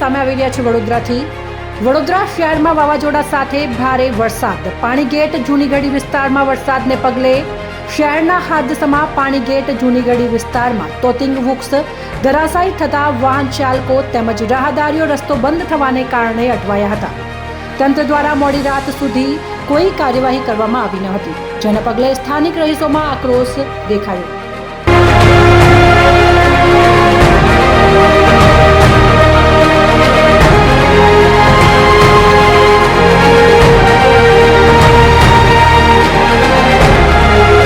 સામે આવી રહ્યા છે વડોદરાથી। વડોદરા શહેરમાં વાવાઝોડા સાથે ભારે વરસાદ। પાણીગેટ જૂનીગઢી વિસ્તારમાં વરસાદને પગલે શહેરના હાદસમાં પાણીગેટ જૂનીગઢી વિસ્તારમાં તોતિંગ વૃક્ષ ધરાશાયી થતા વાહન ચાલકો તેમજ રાહદારીઓ રસ્તો બંધ થવાને કારણે અટવાયા હતા। તંત્ર દ્વારા મોડી રાત સુધી કોઈ કાર્યવાહી કરવામાં આવી ન હતી, જેના પગલે સ્થાનિક રહીશોમાં આક્રોશ દેખાયો।